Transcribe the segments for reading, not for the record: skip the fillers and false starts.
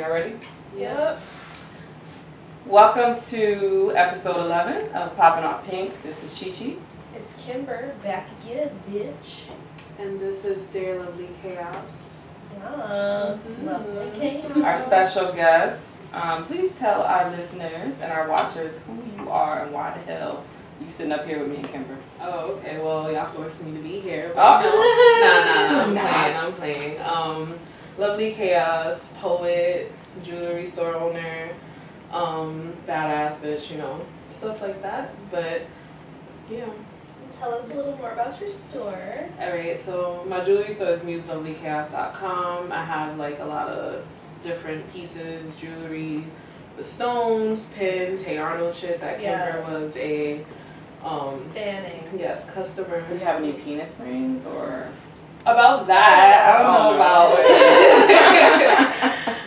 Y'all ready? Yep. Welcome to episode 11 of Popping Off Pink. This is Chi-Chi. It's Kimber, back again, bitch. And this is DearLovelyChaos. Yes, lovely chaos. Our special guest. Please tell our listeners and our watchers who you are and why the hell you sitting up here with me and Kimber. Oh, okay. Well, y'all forced me to be here. But Oh. no. I'm playing. Lovely Chaos, poet, jewelry store owner, badass bitch, you know, stuff like that. But, yeah. Tell us a little more about your store. Alright, so my jewelry store is muselovelychaos.com. I have like a lot of different pieces, jewelry, the stones, pins, Hey Arnold shit. That Kimber was a Standing. yes, customer. Do you have any penis rings or? About that, I don't know about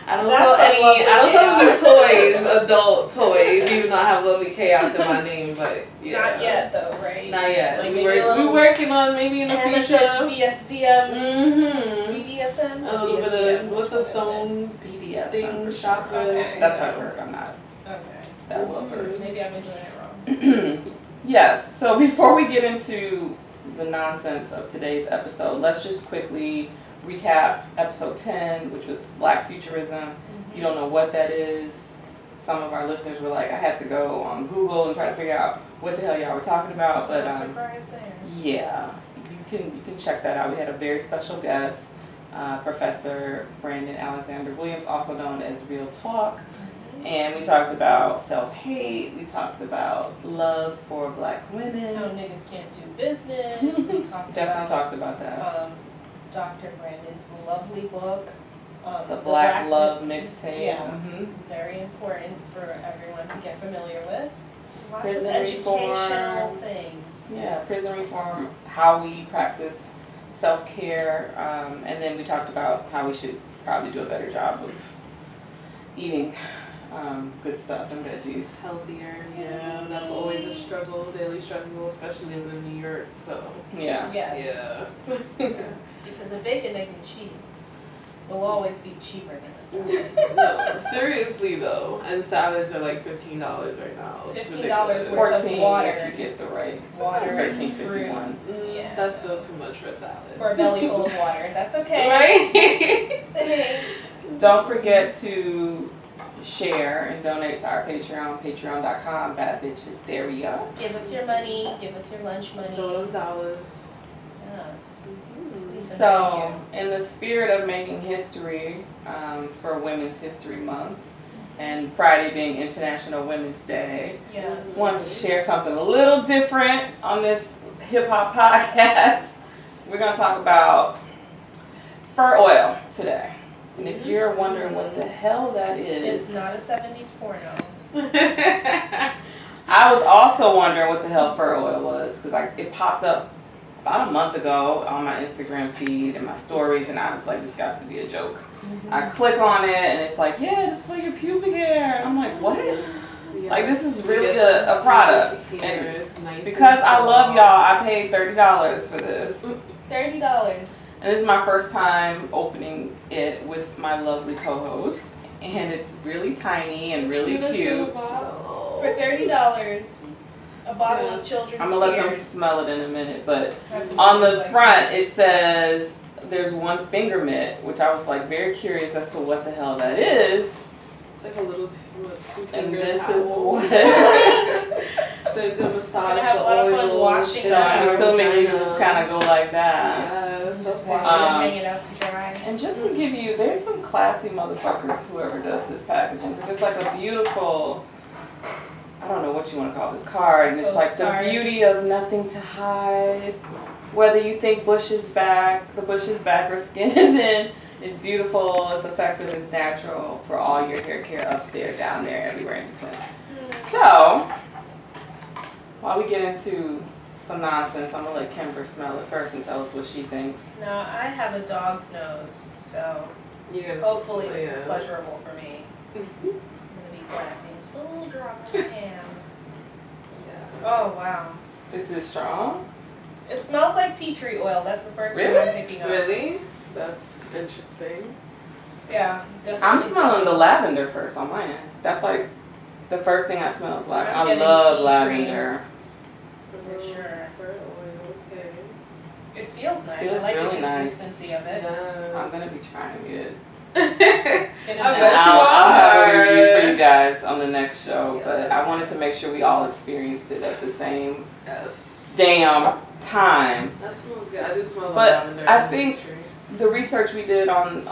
I don't sell any toys, adult toys, even though I have Lovely Chaos in my name, but yeah. Not yet though, right? Not yet. Like We're working on maybe in the future. BSDM. Mm-hmm. BDSM? A little bit of, what's the stone BDSM thing, for sure. chakras? Okay. That's my word. I'm not Okay. that well versed. Maybe I've been doing it wrong. Yes. So before we get into the nonsense of today's episode, let's just quickly recap episode 10, which was Black Futurism. You don't know what that is. Some of our listeners were like, I had to go on Google and try to figure out what the hell y'all were talking about. But No surprise there. yeah, you can check that out. We had a very special guest, Professor Brandon Alexander Williams, also known as Real Talk. And we talked about self-hate. We talked about love for Black women. How niggas can't do business. We talked talked about that. Dr. Brandon's lovely book. The Black Love mixtape. Yeah. Mm-hmm. Very important for everyone to get familiar with. Lots Prison of educational reform. things. Yeah, prison reform, how we practice self-care, and then we talked about how we should probably do a better job of eating good stuff and veggies. Healthier, yeah. That's always a struggle, daily struggle, especially living in New York, so. Yeah. Yes. Yeah. Yes. Because a bacon, egg, and cheese will always be cheaper than a salad. No, seriously though. And salads are like $15 right now. It's $15 ridiculous. worth of 14 water. if you get the right. Water Sometimes and 13.51. Yeah. That's still too much for a salad. For a belly full of water. That's okay. Right? Thanks. Don't forget to share and donate to our Patreon, patreon.com, bad bitches, there we go. Give us your money. Give us your lunch money. $12. Yes. So, in the spirit of making history for Women's History Month, and Friday being International Women's Day, Yes. wanted to share something a little different on this hip-hop podcast. We're going to talk about fur oil today. And if you're wondering what the hell that is, It's not a 70s porno. I was also wondering what the hell fur oil was, because it popped up about a month ago on my Instagram feed and my stories, and I was like, this got to be a joke. I click on it, and it's like, yeah, this is for your pubic hair. And I'm like, what? Yeah. Like, this is really a product. Hair And is nice because and I love soft. y'all, I paid $30 for this. $30. And this is my first time opening it with my lovely co-host. And it's really tiny and really Cutest cute. little bottle. For $30, a bottle of children's I'm gonna let them tears. smell it in a minute, but That's what on it the looks like. front it says there's one finger mitt, which I was like very curious as to what the hell that is. It's like a little two And finger this towel. is what. So you can massage Gonna have the a lot of fun oil. washing So I'm Yeah. assuming you just kind of go like that. Yes, Just okay. wash it and hang it out to dry. And just to give you, there's some classy motherfuckers, whoever does this packaging. There's like a beautiful, I don't know what you want to call this card, and it's like the Postcard. beauty of nothing to hide. Whether you think bush is back, the bush is back, or skin is in, it's beautiful, it's effective, it's natural for all your hair care up there, down there, everywhere in between. So, while we get into some nonsense, I'm gonna let Kimber smell it first and tell us what she thinks. Now, I have a dog's nose, so You're gonna hopefully this is yeah. pleasurable for me. I'm gonna be classy. Just put a little drop on my hand. Yeah. Oh, wow. Is it strong? It smells like tea tree oil. That's the first thing Really? I'm picking up. Really? That's interesting. Yeah, definitely. I'm smelling the lavender first on my end. That's like the first thing I smell is lavender. I'm I getting love tea lavender. For sure. Okay. It feels nice. Feels I like really the nice. consistency of it. Yes. I'm gonna be trying it. I Get it bet And nice. you I'll have a review for are. you guys on the next show. But Yes. I wanted to make sure we all experienced it at the same Yes. damn time. That smells good. I do smell the But lavender. I in the think tree. the research we did on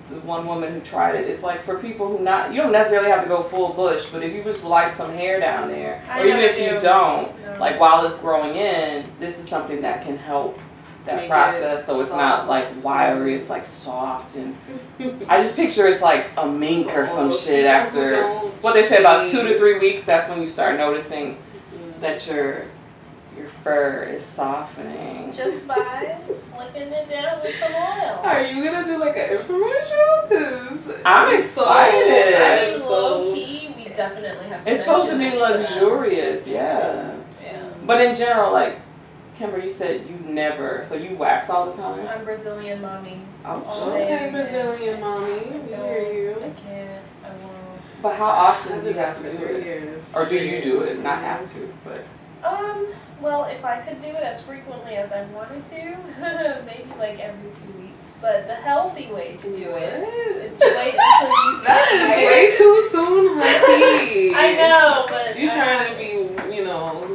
the one woman who tried it, it's like for people who not, you don't necessarily have to go full bush, but if you just like some hair down there, I or even never if you do. don't, No. like while it's growing in, this is something that can help that Make it process so it's not soft. like wiry, it's like soft and I just picture it's like a mink or some shit after what they say about 2 to 3 weeks, that's when you start noticing that your fur is softening. Just by slipping it down with some oil. Are you gonna do like an infomercial? Cause I'm excited. I mean, So low key, we definitely have to It's supposed to mention be this to them. luxurious, yeah. Yeah. But in general, like, Kimber, you said you never, so you wax all the time? I'm Brazilian mommy. Oh, all sure. day. okay, Brazilian mommy. We hear I you. can't. I won't. But how I often do did you have that to for do 3 it? years. Or do you do it? Not have to, but. Well, if I could do it as frequently as I wanted to, maybe like every 2 weeks. But the healthy way to do it is to wait until you see That is way too soon, honey. I know, but You trying to be,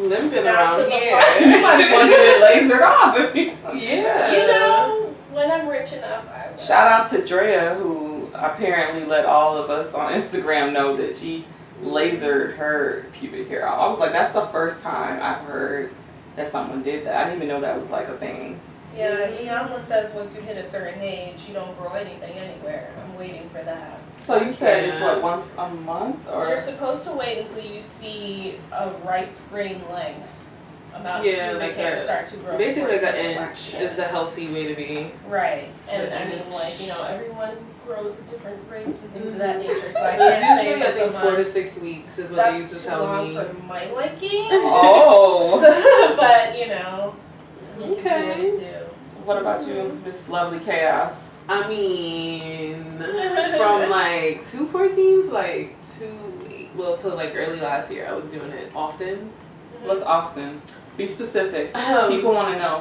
limping Down to around the here. part. You might as well get it lasered off if you want to do that. You know, when I'm rich enough, I will. Shout out to Drea, who apparently let all of us on Instagram know that she lasered her pubic hair off. I was like, that's the first time I've heard that someone did that. I didn't even know that was like a thing. Yeah, he almost says once you hit a certain age, you don't grow anything anywhere. I'm waiting for that. So you said it's Yeah. what, once a month or? You're supposed to wait until you see a rice grain length amount Yeah, of like pubic hair a- start to grow. Basically, like before an you inch wax is it. the healthy way to be. Right, and An I mean, inch. like, everyone grows at different rates and things of that Mhm. nature, so I But can't say usually, if I it's a think 4 to month. 6 weeks is what they used That's to too tell long me. for my liking. Oh. So, but, Okay. do what it do. What about you, Miss Lovely Chaos? I mean, from like 214 to like 2, till like early last year, I was doing it often. What's often? Be specific. Um, People want to know.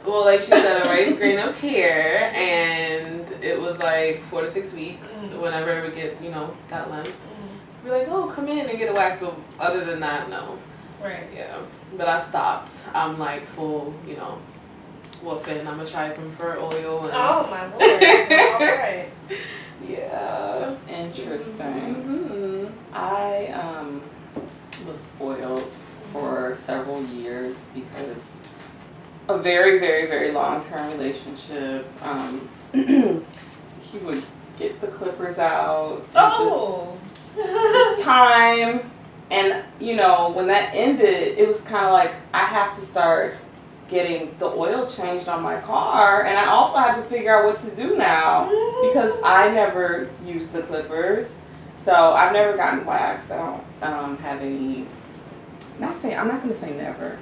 Well, like she said, a rice grain of hair, and it was like 4 to 6 weeks. Whenever it would get, that length, be like, oh, come in and get a wax. But other than that, no. Right. Yeah. But I stopped. I'm like full, whooping. I'm gonna try some fur oil. And, Oh, my lord. Alright. yeah. Interesting. Mhm. I was spoiled for several years because a very, very, very long-term relationship. He would get the clippers out. And Oh! it's time. And, when that ended, it was kind of like I have to start getting the oil changed on my car. And I also had to figure out what to do now because I never used the clippers. So I've never gotten waxed. I don't have any. I'm not going to say never.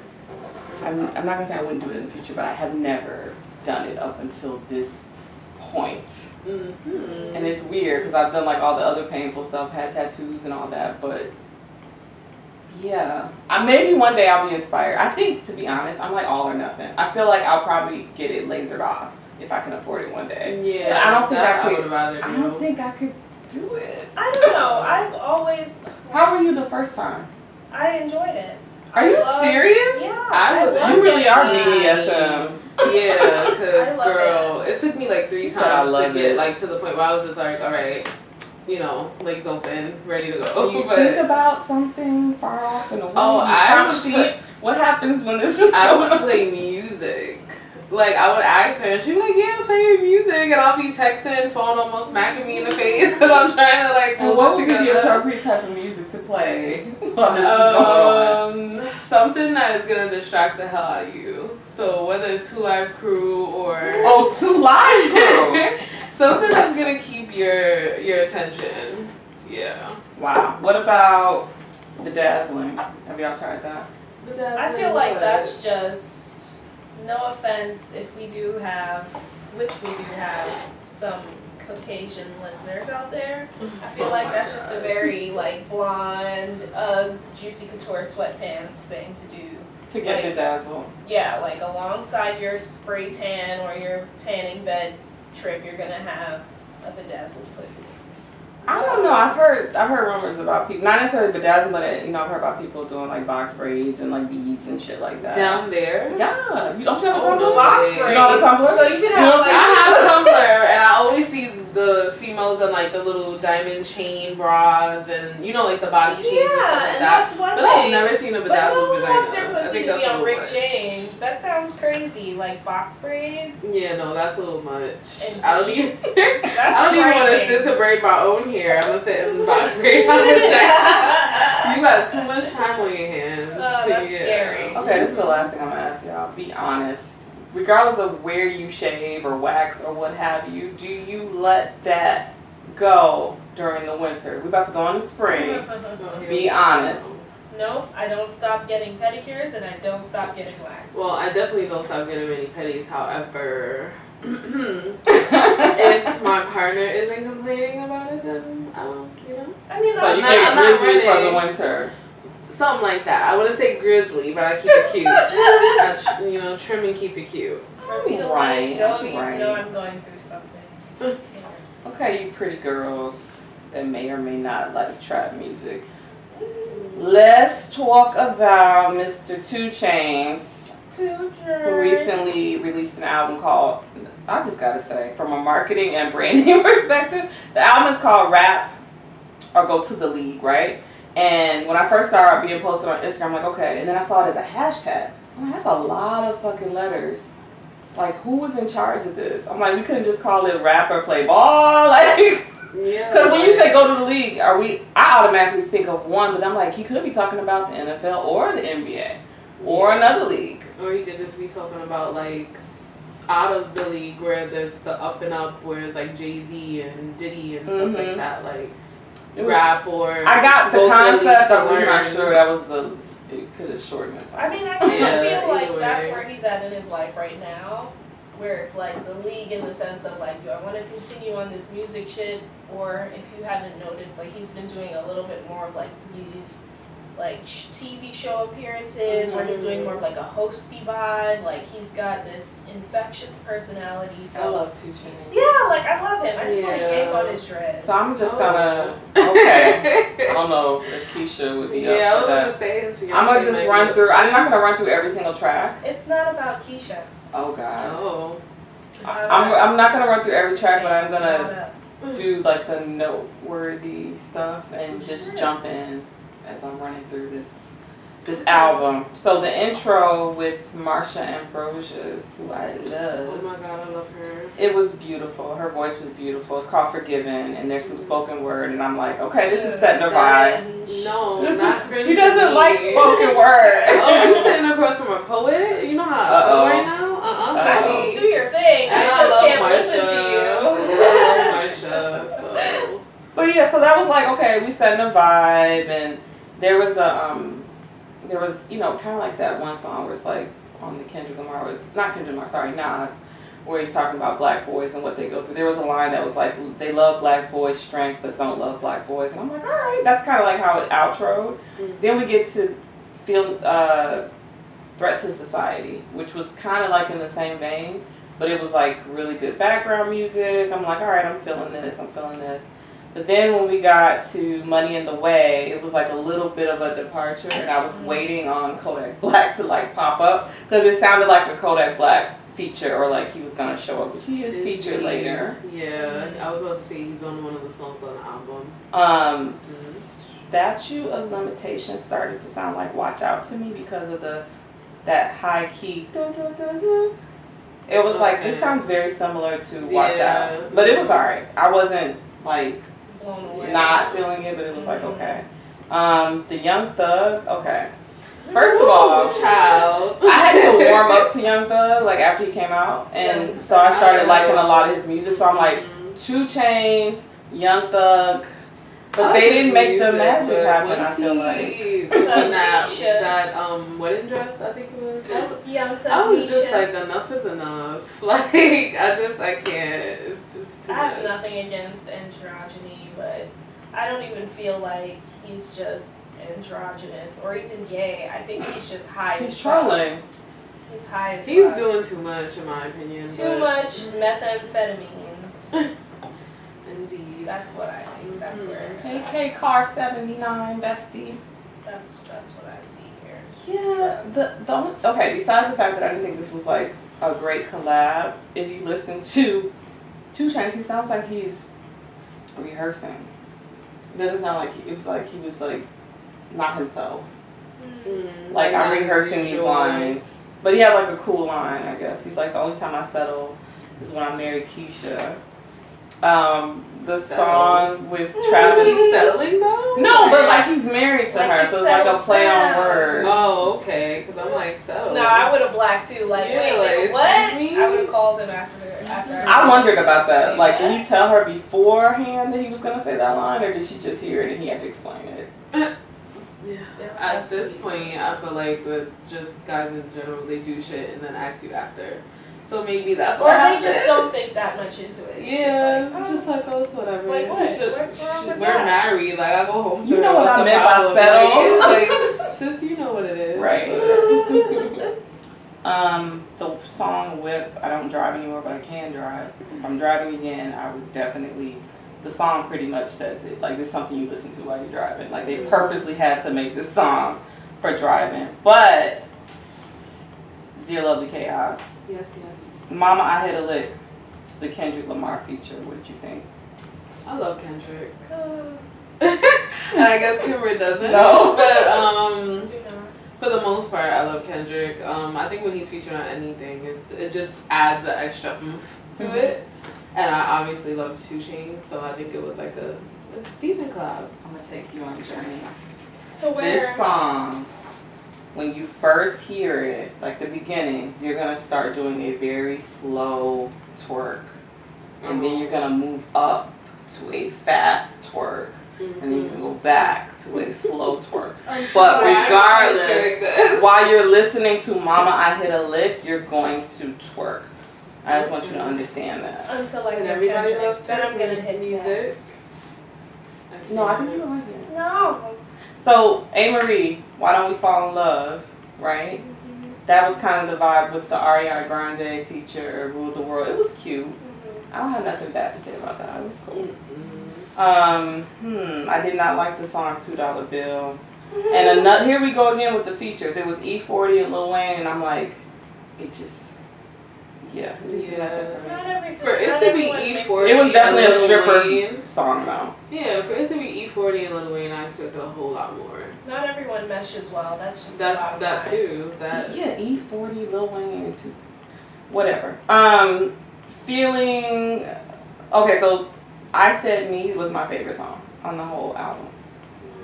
I'm not going to say I wouldn't do it in the future, but I have never done it up until this point. Mm-hmm. And it's weird because I've done like all the other painful stuff, had tattoos and all that, but yeah. Maybe one day I'll be inspired. I think, to be honest, I'm like all or nothing. I feel like I'll probably get it lasered off if I can afford it one day. Yeah. But I don't think that I could. would rather do. I don't think I could do it. I don't know. I've always. How were you the first time? I enjoyed it. Are you love- serious? Yeah. I was- love You really it. are BDSM. Yeah, I because love girl, it took me like 3 She said, "I times to love get it." like to the point where I was just like, all right, legs open, ready to go. Do you But think about something far off in the wind? Oh, You I count would sheep? put- What happens when this is I going would on? play music. Like I would ask her, and she'd be like, "Yeah, play your music," and I'll be texting, phone almost smacking me in the face because I'm trying to like. And hold what it would be the together. appropriate type of music to play while this is going on? Something that is gonna distract the hell out of you. So whether it's 2 Live Crew or Oh, 2 Live Crew. something that's gonna keep your attention. Yeah. Wow. What about Bedazzling? Have y'all tried that? I feel like that's just, no offense if we do have, which we do have, some Caucasian listeners out there. I feel like that's just a very like blonde, Uggs, Juicy Couture sweatpants thing to do. To get like, bedazzled. Yeah, like alongside your spray tan or your tanning bed trip, you're gonna have a bedazzled pussy. I don't know. I've heard rumors about people, not necessarily bedazzled, but I've heard about people doing like box braids and like beads and shit like that. Down there? Yeah. You don't you have a Oh, Tumblr? no Box way. braids. You know the Tumblr? So you can have like. I have Tumblr, and I always see the females in like the little diamond chain bras and like the body chains and stuff like and that. that's one But thing. I've never seen a But bedazzled no one wants their vagina. I pussy think to that's be a on little Rick much. James. That sounds crazy. Like box braids. Yeah, no, that's a little much. And I don't even. That's I don't even want to frightening. sit to braid my own hair. I'm gonna sit in the box braid on the check. You got too much time on your hands. Oh, that's scary. Okay, this is the last thing I'm gonna ask y'all. Be honest. Regardless of where you shave or wax or what have you, do you let that go during the winter? We're about to go in the spring. Be honest. Nope, I don't stop getting pedicures and I don't stop getting wax. Well, I definitely don't stop getting many petties. However, if my partner isn't complaining about it, then I don't, I mean, So that's you not- get I'm not grizzly for running. the winter. something like that. I wouldn't say grizzly, but I keep it cute. I trim and keep it cute. for me to Right, let it go, even right. though I'm going through something. Okay, you pretty girls that may or may not like trap music. Let's talk about Mr. 2 Chainz, who recently released an album called, I just gotta say, from a marketing and branding perspective, the album is called Rap or Go to the League, right? And when I first saw it being posted on Instagram, I'm like, okay. And then I saw it as a hashtag. I'm like, that's a lot of fucking letters. Like, who was in charge of this? I'm like, we couldn't just call it Rap or Play Ball, like. Yeah. Because when you say go to the league, I automatically think of one, but I'm like, he could be talking about the NFL or the NBA or another league. Or he could just be talking about like out of the league where there's the up and up, where it's like Jay-Z and Diddy and stuff like that, like rap or. I got the go to concept. league I was to not learn. sure that was it could have shortened it. I mean, I kind of Yeah, feel like either that's way. where he's at in his life right now, where it's like the league in the sense of like, do I want to continue on this music shit, or if you haven't noticed, like he's been doing a little bit more of like these like TV show appearances where he's doing more of like a hosty vibe. Like he's got this infectious personality. I So love 2 Chainz. yeah, like I love him. I just want to Yeah. yank on his dreads. So I'm just gonna okay. I don't know if Keisha would be Yeah, I up was for gonna that. say it's I'm gonna just run through. I'm not gonna run through every single track. It's not about Keisha. Oh God. Oh. It's not I'm us. not gonna run through every track, but I'm It's not gonna us. do like the noteworthy stuff and just jump in as I'm running through this album. So the intro with Marsha Ambrosius, who I Oh love. my god, I love her. It was beautiful. Her voice was beautiful. It's called Forgiven, and there's some spoken word, and I'm like, okay, this is setting a vibe. No, This not is, Prince she doesn't me. like spoken word. Oh, you sitting across from a poet? You know how I feel Uh-oh. right now? I Uh-oh. mean, do your thing. I And just love can't Marsha. listen to you. I love Marsha, so. But yeah, so that was like, okay, we setting a vibe, and there was kind of like that one song where it's like on the Kendrick Lamar, Nas, where he's talking about black boys and what they go through. There was a line that was like, they love black boys' strength, but don't love black boys. And I'm like, all right, that's kind of like how it outroed. Then we get to Threat to Society, which was kind of like in the same vein, but it was like really good background music. I'm like, all right, I'm feeling this. But then when we got to Money in the Way, it was like a little bit of a departure, and I was waiting on Kodak Black to like pop up because it sounded like a Kodak Black feature, or like he was gonna show up, which he is featured later. Yeah, I was about to say he's on one of the songs on the album. Statue of Limitations started to sound like Watch Out to me because of that high key. Dun, dun, dun, dun. It was like, this sounds very similar to Watch Out, but it was alright. I wasn't like not feeling it, but it was like, okay. The Young Thug, okay. First of all, child. I had to warm up to Young Thug like after he came out, and so I started liking a lot of his music. So I'm like, 2 Chainz, Young Thug, but they didn't make the magic happen. I feel like that wedding dress, I think it was. Young Thug. I was just like, enough is enough. Like I can't. It's too I have much. nothing against androgyny, but I don't even feel like he's just androgynous or even gay. I think he's just high. He's as fuck. trolling. He's high as He's fuck. doing too much, in my opinion. Too much methamphetamines. Indeed. That's what I think. That's where. AK Car 79, bestie. That's what I see here. Yeah. The only, okay. Besides the fact that I didn't think this was like a great collab, if you listen to 2 Chainz, he sounds like he's rehearsing. It doesn't sound like it was like he was like not himself. Like I'm rehearsing these lines. But he had like a cool line, I guess. He's like, the only time I settle is when I marry Keisha. The song with Travis. He's settling though? No, but like he's married to Like her, he's so it's like a settled play on down. words. Oh, okay. Because I'm like, settled. No, I would have blacked too. Like, Yeah, wait, like, nigga, what? excuse me? I would have called him after. I wondered about that. Like, did he tell her beforehand that he was gonna say that line, or did she just hear it and he had to explain it? Yeah. At this point, I feel like with just guys in general, they do shit and then ask you after. So maybe that's Or what they happened. just don't think that much into it. Yeah, It's it's just like, oh, it's whatever. Like what? What's wrong with We're that? married. Like, I go home to You her, know what what's I the meant by problem? settle. Like, sis, you know what it is. Right. But- The song Whip, I don't drive anymore, but I can drive. If I'm driving again, I would definitely, the song pretty much says it. Like, it's something you listen to while you're driving. Like, they purposely had to make this song for driving. But, Dear Lovely Chaos, Yes, yes. Mama I Hit a Lick, the Kendrick Lamar feature, what did you think? I love Kendrick. And I guess Kimber doesn't. No. But, Do not. for the most part, I love Kendrick. I think when he's featured on anything, it just adds an extra oomph to it. And I obviously love 2 Chainz, so I think it was like a decent collab. I'm going to take you on a journey. To where? This song, when you first hear it, like the beginning, you're going to start doing a very slow twerk. And then you're going to move up to a fast twerk. And then you can go back to a slow twerk. But regardless, while you're listening to Mama I Hit a Lick, you're going to twerk. I just want you to understand that. Until I And get everybody Kendrick. loves Then I'm twerking gonna hit music. next. No, I think you like it. No. So, A. Marie, Why Don't We Fall in Love, right? That was kind of the vibe with the Ariana Grande feature, Rule the World. It was cute. I don't have nothing bad to say about that. It was cool. I did not like the song $2 Bill. And another, here we go again with the features. It was E40 and Lil Wayne, and I'm like, it just, yeah, it didn't do nothing for me. Not everything. For it not to be everyone E40, makes It was definitely a Lil stripper Wayne. song, though. Yeah, for it to be E40 and Lil Wayne, I expected a whole lot more. Not everyone meshes well. That's just the That's bottom that line. too. That Yeah, E40, Lil Wayne, and two, whatever. Feeling, okay, so I Said Me was my favorite song on the whole album.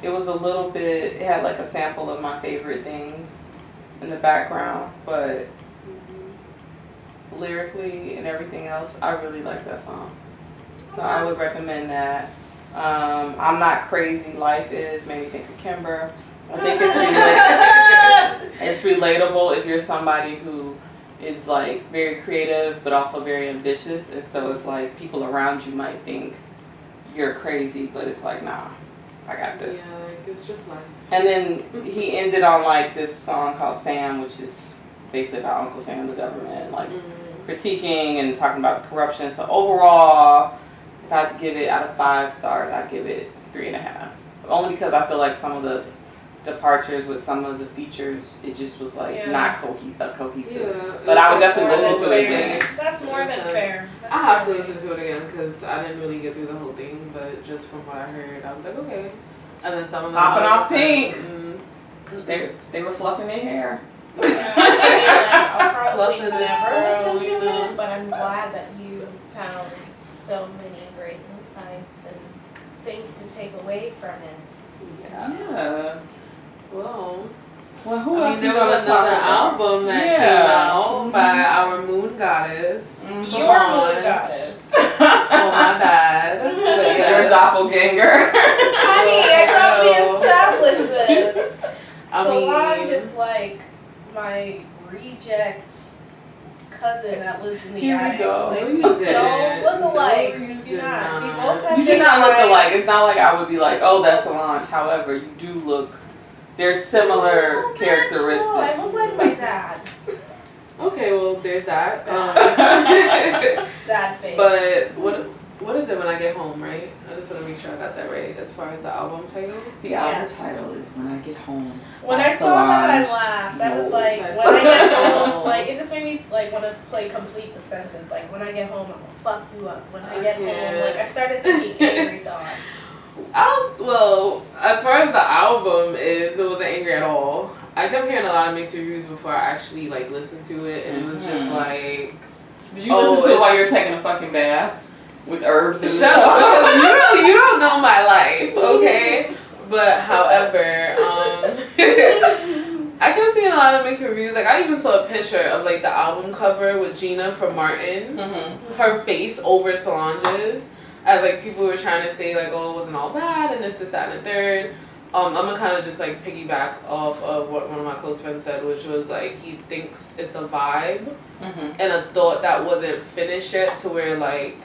It was a little bit, it had like a sample of my favorite things in the background, but lyrically and everything else, I really like that song. So I would recommend that. I'm Not Crazy, Life Is, made me think of Kimber. I think it's relatable if you're somebody who is like very creative but also very ambitious, and so it's like people around you might think you're crazy, but it's like, nah, I got this. yeah, like it's just like. And then he ended on like this song called Sam, which is basically about Uncle Sam, the government, like critiquing and talking about corruption. So overall, if I had to give it out of 5 stars, I'd give it 3.5. Only because I feel like some of the departures with some of the features, it just was like not cohesive. Yeah, But I would definitely More listen than to it fair. again. That's more than fair. That's I have to fair. listen to it again because I didn't really get through the whole thing, but just from what I heard, I was like, okay. And then some of them Popping I was off just pink. Like, They were fluffing their hair. Yeah, I'll probably Fluffing this never fro, listen you to know. it, but I'm glad that you found so many great insights and things to take away from it. Yeah. Well, Well, who I else mean, we there was gonna talk another about? album that Yeah. came out by our moon goddess. Mhm. Your Solange. moon goddess. Oh, my bad. But Your yes. doppelganger. Honey, I thought we established this. I Solange mean- is like my reject cousin that lives in the Here we attic. go. Like, No, we you don't didn't. look alike. No, We you do did not. We not. both have You do big not look eyes. alike. It's not like I would be like, oh, that's Solange. However, you do look. There's similar No, characteristics. No, I look like my dad. Okay, well, there's that. Dad face. But what is it when I get home, right? I just want to make sure I got that right as far as the album title. The album Yes. title is When I Get Home. When by I saw that, I Solange. laughed. I was No. like, That's when I get so- home, like, it just made me, like, want to play complete the sentence. Like, when I get home, I'm going to fuck you up. When I get home, like, I started thinking angry thoughts. Well, as far as the album is, it wasn't angry at all. I kept hearing a lot of mixed reviews before I actually, like, listened to it, and it was just like... Did you listen to it while you're taking a fucking bath? With herbs and Shut up, because you don't know my life, okay? But however, I kept seeing a lot of mixed reviews. Like, I even saw a picture of, like, the album cover with Gina from Martin, her face over Solange's, as, like, people were trying to say, like, oh, it wasn't all that, and this, that, and the third. I'm gonna kind of just, like, piggyback off of what one of my close friends said, which was, like, he thinks it's a vibe and a thought that wasn't finished yet, to where, like,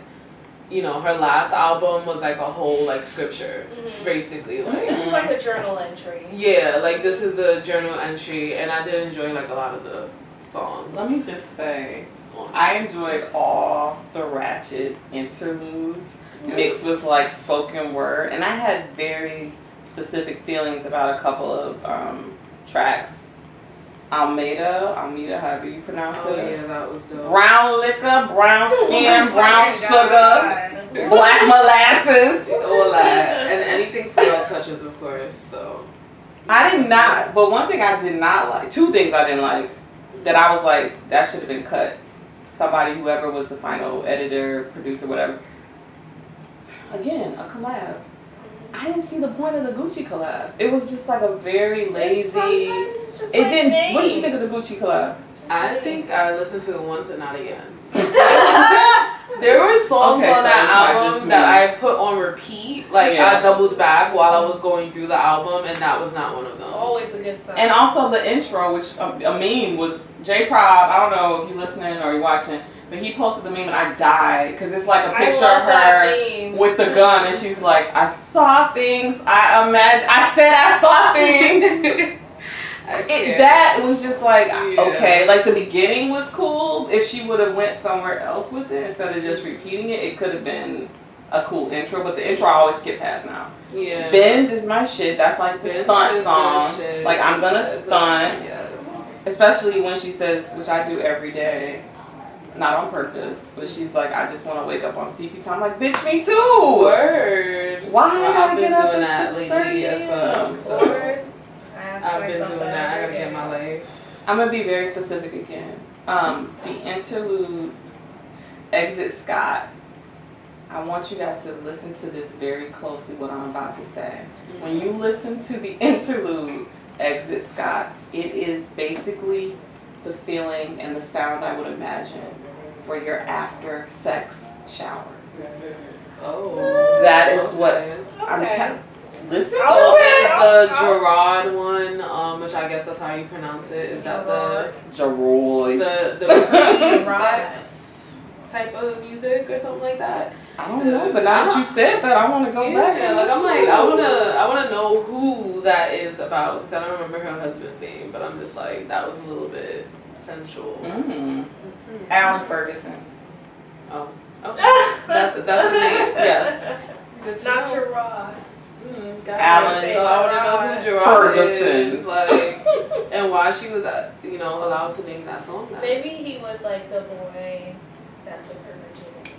you know, her last album was like a whole like scripture, basically. Like, This is like a journal entry. yeah, like this is a journal entry, and I did enjoy like a lot of the songs. Let me just say, I enjoyed all the ratchet interludes mixed with like spoken word, and I had very specific feelings about a couple of tracks. Almeida, however you pronounce Oh it. yeah, that was dope. Brown liquor, brown skin, brown Oh sugar, black molasses. All that, and anything for your touches, of course. So I did not, but one thing I did not like, two things I didn't like, that I was like, that should have been cut. Somebody, whoever was the final editor, producer, whatever. Again, a collab. I didn't see the point of the Gucci collab. It was just like a very lazy. Sometimes it's just It like didn't. names. What did you think of the Gucci collab? I think I listened to it once and not again. There were songs Okay, on so that it's not just album me. that I put on repeat. Like Yeah. I doubled back while I was going through the album, and that was not one of them. Always a good song. And also the intro, which a meme was J Prob. I don't know if you're listening or you're watching, but he posted the meme and I died because it's like a picture of her with the gun and she's like, I saw things. I said I saw things. That was just like, okay, like the beginning was cool. If she would have went somewhere else with it instead of just repeating it, it could have been a cool intro. But the intro I always skip past now. Yeah. Benz is my shit. That's like the Benz stunt is song. their shit. Like I'm gonna Yes, stunt. Yes. Especially when she says, which I do every day, not on purpose, but she's like, I just want to wake up on CP time. I'm like, bitch, me too. Word. Why Well, I gotta I've been get up doing at that lately 6:30 as well. a.m.? So Word. I ask I've been myself doing that that. I every gotta get day. my life. I'm gonna be very specific again. The interlude, Exit Scott. I want you guys to listen to this very closely, what I'm about to say. When you listen to the interlude, Exit Scott, it is basically the feeling and the sound I would imagine for your after sex shower. Oh. That is what Okay. I'm Okay. telling. Listen So to it's it. the Gerard one, which I guess that's how you pronounce it. Is that Geroy. the pre-sex type of music or something like that? I don't know, but now that you said that, I want to go back. Yeah, and like I'm listen like to it. I wanna know who that is about, because I don't remember her husband's name, but I'm just like, that was a little bit sensual. Mm-hmm. Alan Ferguson. Oh, okay. That's his name. Yes. Good to Not know. your raw. Gotcha. Alan So I want to know who Gerard Ferguson. is, like, and why she was, allowed to name that song that. Maybe he was like the boy that took her virginity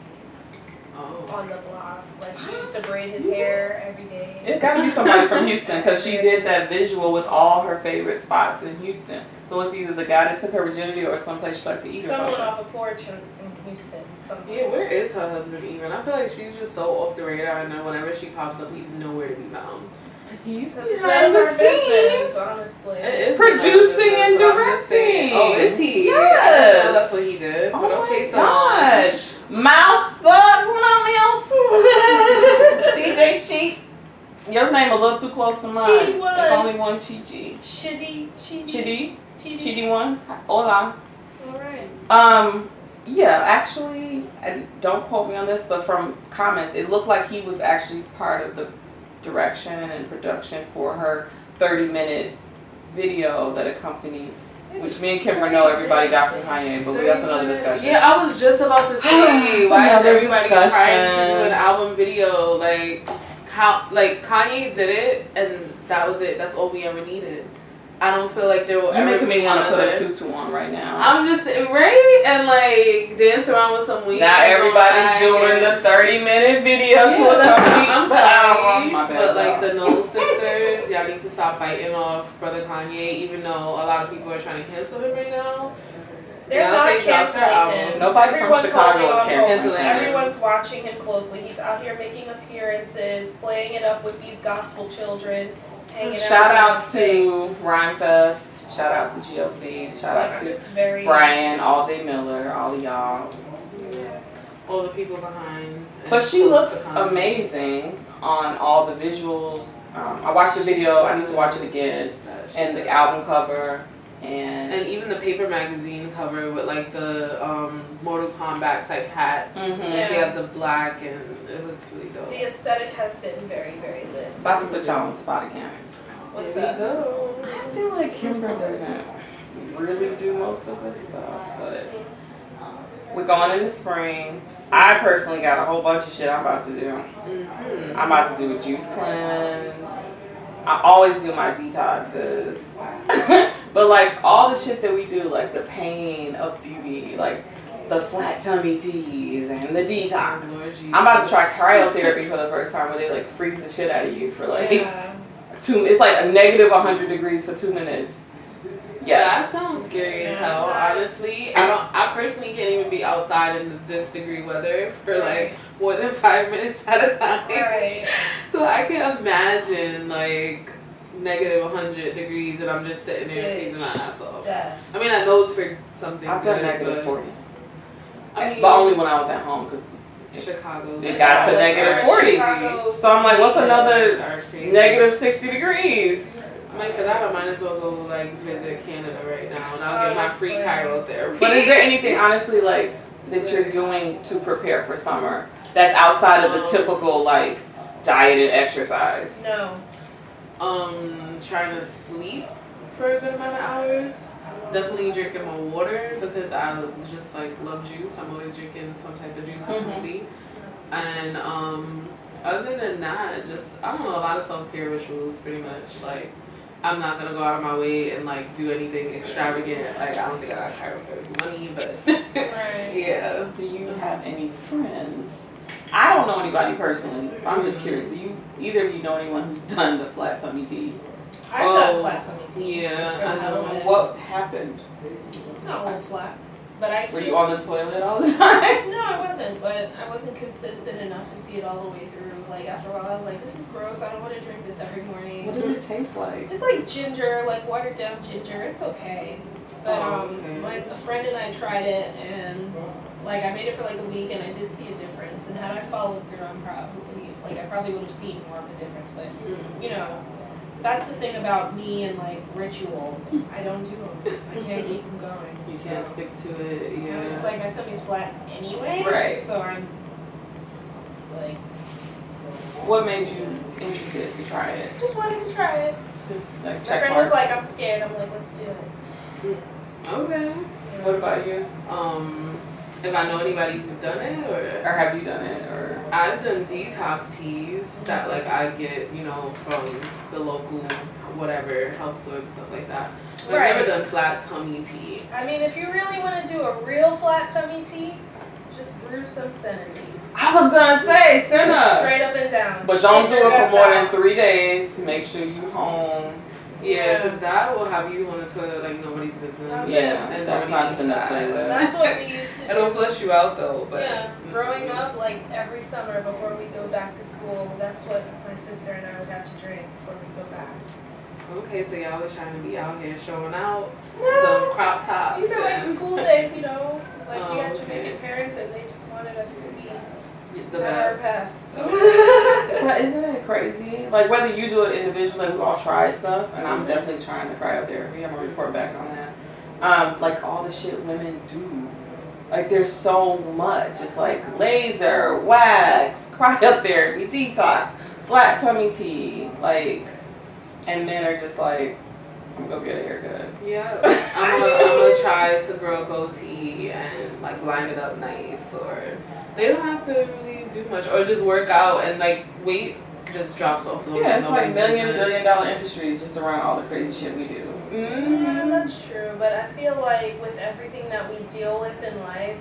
Oh. on the block. Like she used to braid his hair every day. It got to be somebody from Houston because she did that visual with all her favorite spots in Houston. So it's either the guy that took her virginity or someplace she liked to eat or Someone something. off a porch in Houston. Yeah, where is her husband even? I feel like she's just so off the radar, and then whenever she pops up, he's nowhere to be found. He's Because it's behind none the of our business, scenes. honestly. It is Producing and but I'm just saying- directing. Oh, is he? Yes. I didn't know that's what he did. Oh But my okay, so gosh. Mouse up, come on, Mouse. DJ Cheat. Your name a little too close to mine. Chidi one. It's only one Chi-Chi. Chidi. Chidi? Chidi one? Hola. All right. Yeah, actually, and don't quote me on this, but from comments, it looked like he was actually part of the direction and production for her 30-minute video that accompanied, which me and Kimber know everybody got from Kanye, but that's another discussion. Yeah, I was just about to say, why is everybody trying to do an album video? Like, Kanye did it, and that was it. That's all we ever needed. I don't feel like there will ever making be me want to another. put a tutu on right now. I'm just right and like dance around with some weed. Now everybody's doing the 30-minute video to accompany I'm the sorry, album. My bad, but like y'all. the Knowles sisters, y'all need to stop biting off Brother Kanye. Even though a lot of people are trying to cancel him right now. They're not canceling him. Nobody from Chicago is canceling him. Everyone's watching him closely. He's out here making appearances, playing it up with these gospel children. Shout out to Rhymefest, shout out to GLC, shout out to Brian, All Day Miller, all of y'all. All the people behind. But she looks amazing on all the visuals. I watched the video, I need to watch it again. And the album cover. And even the paper magazine cover with like the Mortal Kombat type hat. Mm-hmm. And she has the black and it looks really dope. The aesthetic has been very, very lit. About to put y'all on the spot again. What's up? I feel like Kimber doesn't really do most of this stuff, but we're going in the spring. I personally got a whole bunch of shit I'm about to do. Mm-hmm. I'm about to do a juice cleanse. I always do my detoxes. But like all the shit that we do, like the pain of beauty, like the flat tummy teas and the detox. I'm about to try cryotherapy for the first time where they like freeze the shit out of you for like it's like a negative 100 degrees for 2 minutes. Yes. That sounds scary as hell, honestly. I personally can't even be outside in this degree weather for like more than 5 minutes at a time. Right. So I can imagine like negative 100 degrees and I'm just sitting there freezing my ass off. Death. I mean, I know it's for something I've done negative 40. I mean, but only when I was at home because Chicago. It got to negative 40. So I'm like, what's another negative 60 degrees? I'm like, for that, I might as well go like visit Canada right now and I'll get my free cryotherapy. But is there anything honestly like that you're doing to prepare for summer that's outside of the typical like diet and exercise? No. Trying to sleep for a good amount of hours. Definitely drinking more water because I just like love juice. I'm always drinking some type of juice or smoothie. And other than that, just I don't know, a lot of self-care rituals pretty much. Like I'm not gonna go out of my way and like do anything extravagant. Like I don't think I got cryotherapy money, but yeah. Do you have any friends? I don't know anybody personally, so I'm just curious. Do you either of you know anyone who's done the flat tummy tea? I've done flat tummy tea. Yeah, I know. What happened? Not a little flat. But Were you on the toilet all the time? No, I wasn't, but I wasn't consistent enough to see it all the way through. Like after a while I was like, this is gross, I don't want to drink this every morning. What did it taste like? It's like ginger, like watered down ginger. It's okay. But a friend and I tried it and like I made it for like a week and I did see a difference. And had I followed through, I probably would have seen more of a difference. But you know, that's the thing about me and like rituals. I don't do them. I can't keep them going. You can't stick to it. Yeah. I was just like, my tummy's flat anyway. Right. So I'm like. What made you interested to try it? Just wanted to try it. Just like My check friend mark. was like, I'm scared. I'm like, let's do it. Okay. What about you? If I know anybody who's done it or have you done it or? I've done detox teas that like I get, from the local whatever health stores and stuff like that. But I've never done flat tummy tea. I mean, if you really want to do a real flat tummy tea, just brew some senna tea. I was gonna say senna. Straight up and down. But don't do it for more than 3 days. Make sure you home. Yeah, because that will have you on the toilet like nobody's business. Yeah, and that's not the play with. That's what we used to do. It'll flush you out though, but yeah, growing up, like every summer before we go back to school, that's what my sister and I would have to drink before we go back. Okay, so y'all was trying to be out here showing out No, the crop tops. these are like school days, Like we had Jamaican parents and they just wanted us to be our best. But isn't it crazy? Like whether you do it individually, we all try stuff, and I'm definitely trying the cryotherapy. I'm gonna report back on that. Like all the shit women do. Like there's so much. It's like laser, wax, cryotherapy, detox, flat tummy tea, like, and men are just like, I'm gonna go get a haircut. Yeah, I'm gonna try to grow a goatee and like line it up nice, or they don't have to really do much, or just work out and like weight just drops off a little bit. Yeah, it's like billion-dollar industries just around all the crazy shit we do. Mm-hmm. Yeah, that's true. But I feel like with everything that we deal with in life,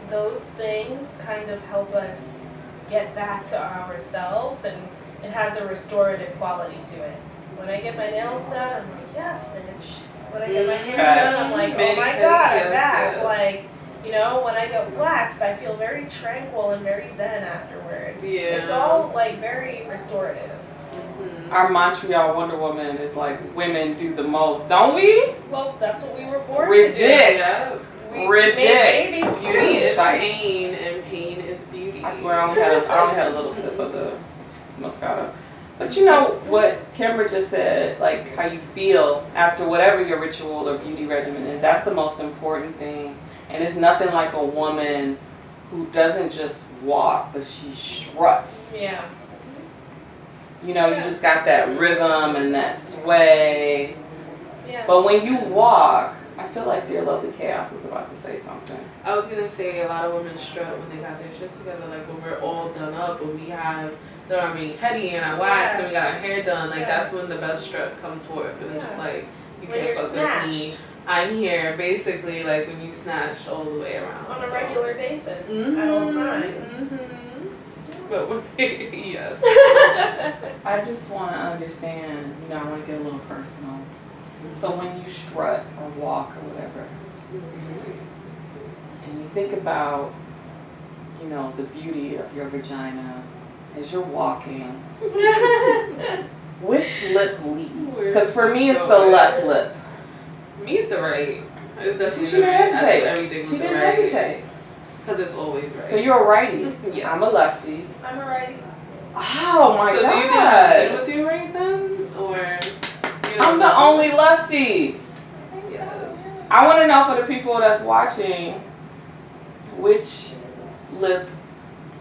those things kind of help us get back to ourselves, and it has a restorative quality to it. When I get my nails done, I'm like, yes, bitch. When I get my hair done, I'm like, oh my god, I'm back. Yes. Like, you know, when I get waxed, I feel very tranquil and very zen afterward. Yeah. It's all like very restorative. Mm-hmm. Our Montreal Wonder Woman is like, women do the most, don't we? Well, that's what we were born Ridic. to do. Yeah. We Ridic. made babies Beauty too. is Shite. pain, and pain is beauty. I swear I only had a little sip of the Moscato. But you know what Kimber just said, like how you feel after whatever your ritual or beauty regimen is, that's the most important thing. And it's nothing like a woman who doesn't just walk, but she struts. Yeah. You know, you just got that rhythm and that sway. Yeah. But when you walk, I feel like DearLovelyChaos is about to say something. I was gonna say a lot of women strut when they got their shit together, like when we're all done up and we have done our mani pedi and our wax and we got our hair done, like that's when the best strut comes forth, and it's just like, you When can't you're fuck with me. I'm here, basically, like when you snatch all the way around. On a so. regular basis, Mhm, at all times. mhm. But yes. I just want to understand, you know, I want to get a little personal. So when you strut or walk or whatever, and you think about, you know, the beauty of your vagina as you're walking, which lip leads? Because for me, it's the left lip. Me, it's the right. It's definitely She the didn't right. I do hesitate. everything She with the didn't right. hesitate. Because it's always right. So you're a righty. Yes. I'm a lefty. I'm a righty. Oh my so god. do you think you lead with your right then? Or you I'm the only lefty. Yes. I want to know for the people that's watching, which lip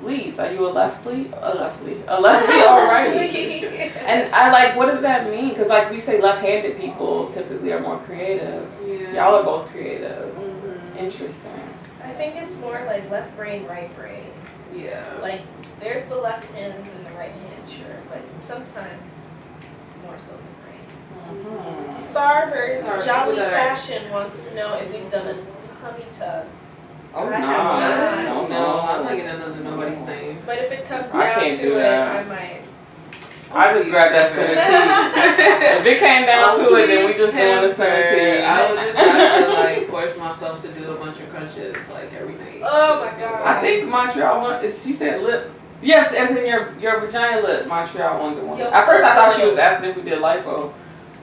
leads. Are you a lefty? A lefty or righty? And I like, what does that mean? Because like we say, left-handed people typically are more creative. Yeah. Y'all are both creative. Mm-hmm. Interesting. I think it's more like left brain, right brain. Yeah. Like, there's the left hands and the right hand, sure, but sometimes it's more so the brain. Mhm. Starburst Sorry, Jolly people that are- Fashion wants to know if we've done a tummy tug. Oh I no. have No, No, I'm not getting under nobody's name. But if it comes I down can't to do it, that. I might. I just grabbed that Cinnati. If it came down to it, then we just doing the Cinnati. I was just trying to like force myself to do a bunch of crunches like every night. Oh my god. I think Montreal one is, she said lip. Yes, as in your vagina lip, Montreal Wonder Woman. Yo, At first I thought she first was asking if we did lipo.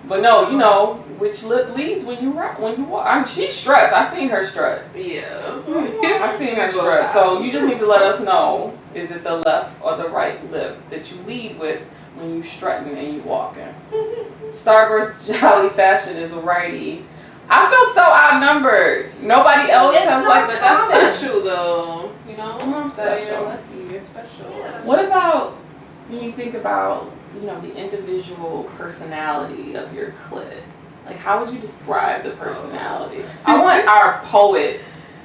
But no, you know, which lip leads when you walk. I mean, she struts. I seen her strut. Yeah. I seen her strut. So you just need to let us know, is it the left or the right lip that you lead with when you strutting and you walking? Starburst Jolly Fashion is a righty. I feel so outnumbered. Nobody else It's has not, like But common. that's special though, you know? I'm That special. you're lucky, you're special. Yeah. What about when you think about, you know, the individual personality of your clit? Like, how would you describe the personality? I want our poet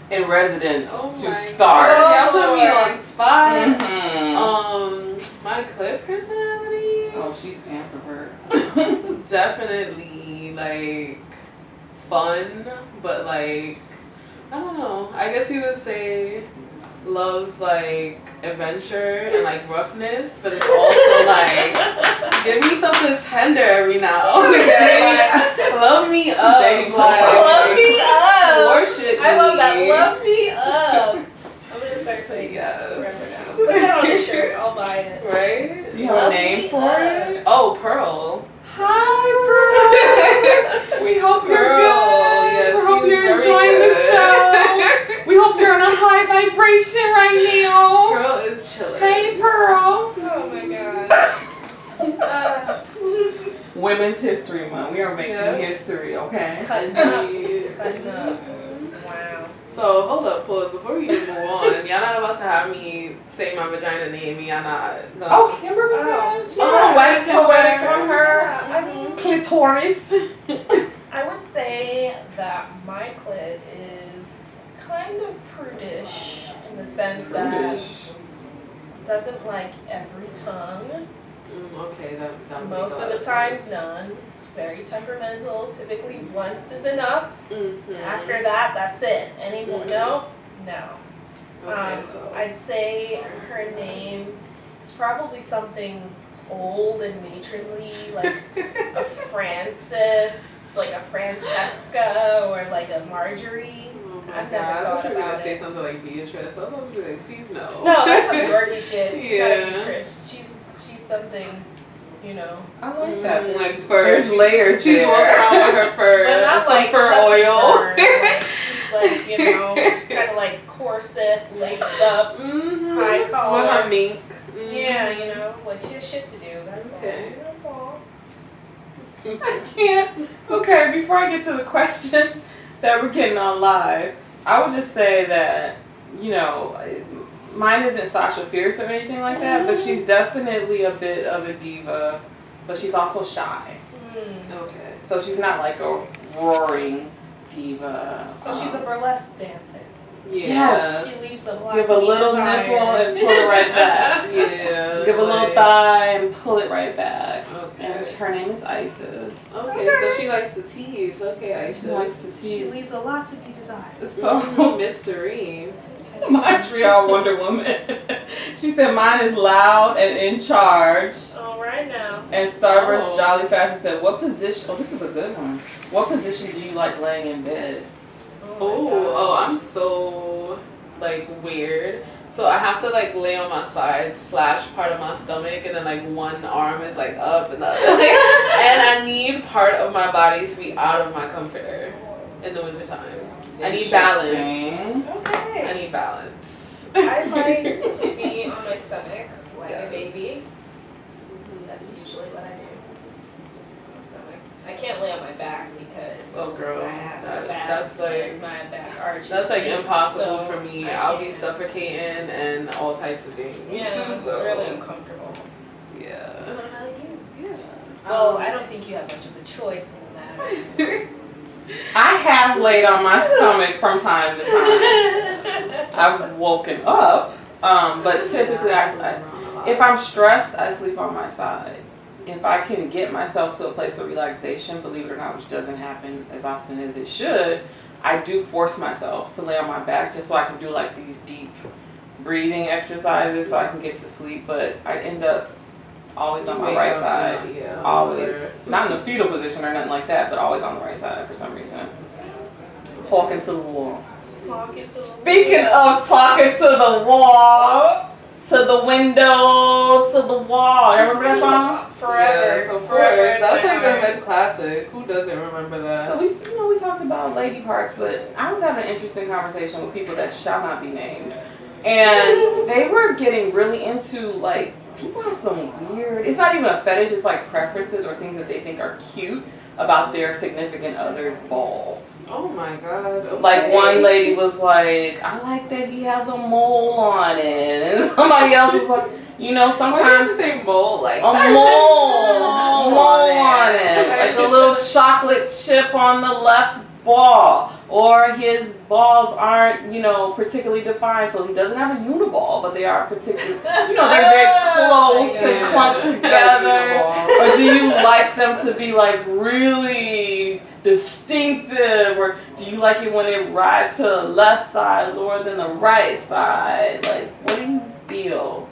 in residence Oh to my start. God. Y'all put me on spot. Mhm. My clit personality? Oh, she's ambivert. Definitely like fun, but like I don't know. I guess you would say loves like adventure and like roughness, but it's also like give me something tender every now and again. Like love me up, Dating like profile. Love me up. worship me. I love that. Love me up. I'm gonna start saying Yes. forever now. Put that on a shirt. I'll buy it. Right? Do you have a Love name me for up. it? Oh, Pearl. Hi, Pearl. We hope you're Pearl, good. yes, we hope she's you're very enjoying good. the show. We hope you're in a high vibration right now. Pearl is chilling. Hey, Pearl. Oh my god. Women's History Month. We are making Yeah. history, okay? Cut up. Indeed. Cutting up. Wow. So hold up, pause. Before we even move on, y'all not about to have me say my vagina name. Y'all not gonna. Oh, Kimber was there. She Oh, had a wax Kimber. poetic on her Yeah, I mean, clitoris. I would say that my clit is kind of prudish in the sense that it doesn't like every tongue. Okay, that Most of the times, none. It's very temperamental. Typically, once is enough. Mm-hmm. After that, that's it. Any more? No. Okay, so. I'd say her name is probably something old and matronly, like a Frances, like a Francesca, or like a Marjorie. Oh my I've God, never I thought thought you were gonna about say it. something like Beatrice. I was about to say, like, please no. No, that's some dorky shit. She's not Yeah. a Beatrice. She's something, you know. I like that. Like fur. There's layers She's there. walking around with her fur. But not some like fur less oil. fur. Like, she's like, you know, she's kind of like corset, laced up, Mm-hmm. high With collar. her mink. Mm-hmm. Yeah, you know, like she has shit to do. That's Okay. all. That's all. I can't. Okay, before I get to the questions that we're getting on live, I would just say that, you know, mine isn't Sasha Fierce or anything like that, but she's definitely a bit of a diva, but she's also shy. Okay. So she's not like a roaring diva. So she's a burlesque dancer. Yes. She leaves a lot Give to a be little desired. nipple and pull it right back. Yeah. Give a little like- thigh and pull it right back. And Okay. her name is Isis. Okay, so she likes to tease. Okay, Aisha. She likes to She tease. leaves a lot to be desired. So Mystery. Montreal Wonder Woman. She said mine is loud and in charge. All right now. And Starburst Oh. Jolly Fashion said, what position, oh this is a good one. What position do you like laying in bed? Oh, I'm so like weird. So I have to like lay on my side / part of my stomach, and then like one arm is like up and the other. And I need part of my body to be out of my comforter in the wintertime. I need balance. Interesting. Okay. I need balance. I like to be on my stomach like Yes. a baby. That's usually what I do. On my stomach. I can't lay on my back because Oh, girl, my ass that- is fat that's like- and my back arches. That's like deep, impossible so for me. I I'll be can't. suffocating and all types of things. Yeah, it's So, really uncomfortable. Yeah. What about you? Yeah. Well, I don't think you have much of a choice in that. I have laid on my stomach from time to time. I've woken up, but typically if I'm stressed, I sleep on my side. If I can get myself to a place of relaxation, believe it or not, which doesn't happen as often as it should, I do force myself to lay on my back just so I can do like these deep breathing exercises so I can get to sleep, but I end up always on my right side. Yeah. Always. Not in the fetal position or nothing like that, but always on the right side for some reason. Talking to the wall. Talking to Speaking of talking to the wall, to the window, to the wall. You remember that song? forever. Yes, of forever course. in That's my like a heart. head classic. Who doesn't remember that? So we talked about lady parts, but I was having an interesting conversation with people that shall not be named. And they were getting really into like, people have some weird, it's not even a fetish, it's like preferences or things that they think are cute about their significant other's balls. Oh my god. Okay. Like one lady was like, I like that he has a mole on it. And somebody else was like, you know, Why do you have sometimes to say mole like a that? mole on it. Like a little chocolate chip on the left ball. Or his balls aren't, you know, particularly defined, so he doesn't have a uniball, but they are particularly, you know, they're very close and clumped together. Or do you like them to be like really distinctive? Or do you like it when it rides to the left side lower than the right side? Like, what do you feel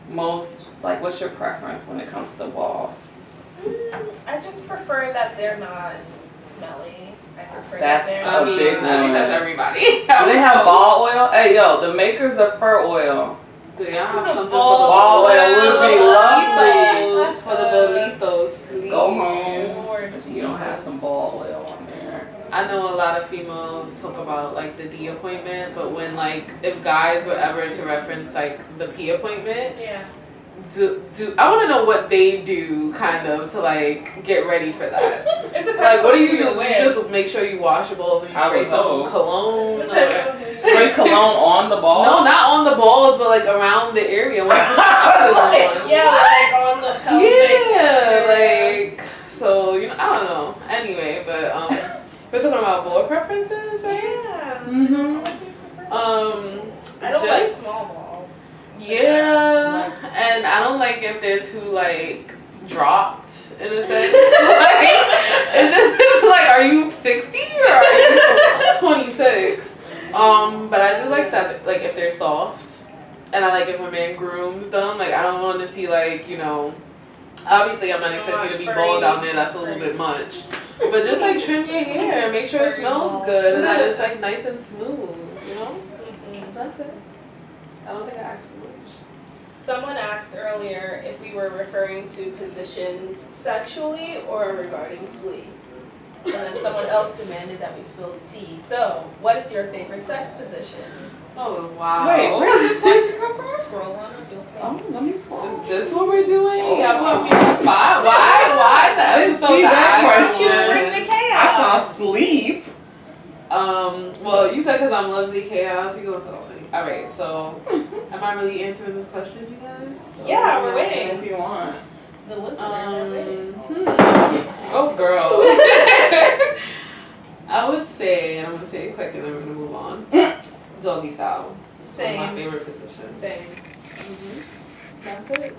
most, like, what's your preference when it comes to balls? I just prefer that they're not smelly. I prefer That's that I they're mean, big I think one. that's everybody. Do they have ball oil? Hey, yo, the makers of fur oil. Do y'all have something Ball for the oil would be lovely. For the bolitos, please. Go home. You don't have some ball oil on there. I know a lot of females talk about like the D appointment, but when like if guys were ever to reference like the P appointment, Yeah. I want to know what they do, kind of, to like get ready for that. It's a Like, what do you do? Do you just make sure you wash your balls and you spray some cologne? Spray cologne on the balls? No, not on the balls, but like around the area. Yeah, like on the pelvic. Yeah, like, so, you know, I don't know. Anyway, but we're talking about ball preferences, right? Yeah. I don't like small balls. Yeah, and I don't like if they're too like dropped in a sense. Like, it's just like, are you 60 or are you 26? But I do like that, like if they're soft, and I like if a man grooms them. Like I don't want to see like, you know, obviously I'm not expecting you to be bald down there. That's a little bit much. But just like trim your hair, make sure it smells good, and that it's like nice and smooth. You know, that's it. I don't think I asked for much. Someone asked earlier if we were referring to positions sexually or regarding sleep. And then someone else demanded that we spill the tea. So, what is your favorite sex position? Oh, wow. Wait, where did this question come from? Scroll on up, you'll see. Oh, let me scroll. Is this what we're doing? Y'all put me on the spot? Why the episode see that You bring question? the chaos. I saw sleep. Well, you said because I'm lovely chaos. We go so. All right, so am I really answering this question, you guys? Yeah, we're waiting. If you want. The listeners are waiting. Oh, girl. I would say, and I'm gonna say it quick, and then we're gonna move on. Doggy style. Same. One of my favorite positions. Same. That's it.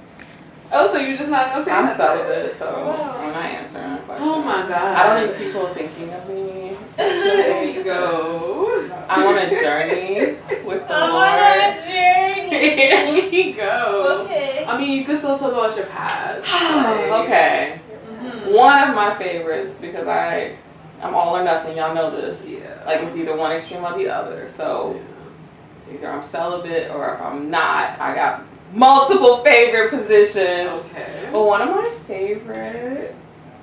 Oh, so you're just not gonna say I'm that? celibate, so I'm not answering that question. Oh my god. I don't need people thinking of me. There you go. I'm on a journey with the I'm Lord. on a journey. There you go. Okay. I mean, you can still talk about your past. Like, Okay. One of my favorites, because I'm all or nothing. Y'all know this. Yeah. Like it's either one extreme or the other. So it's either I'm celibate or if I'm not, I got multiple favorite positions. Okay. But one of my favorite